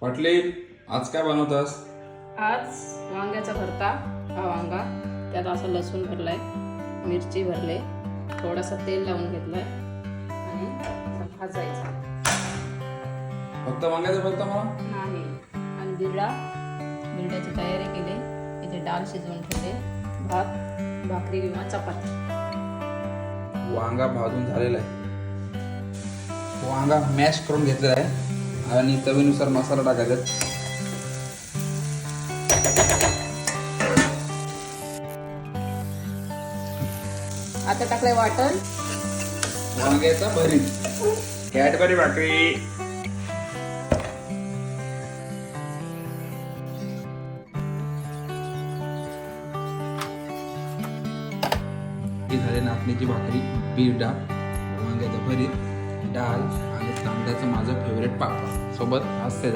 पाटलीन, आज काय बनवतास? आज वांग्याचा भरता. हा वांगा, त्यात असं लसूण भरलाय, मिरची भरले, थोडासा तेल लावून घेतलाय आणि असं भाजायचा. फक्त वांग्याचा भरता मला? नाही. आणि बिरड्याची तयारी केली. इथे डाळ शिजवून ठेवले, भात, भाकरी किंवा चपाती. वांगा भाजून झालेला आहे. वांगा मॅश करून घेतलेला आहे आणि चवीनुसार मसाला टाकायचा. आता टाकलंय वाटण. वांग्याचा भरीत, कॅडबरी भाकरी. ही झाली नाचणीची भाकरी, बिरडा, वांग्याचा भरीत, डाळ आणि तांदळाचं माझं फेवरेट पापड सोबत हास्य.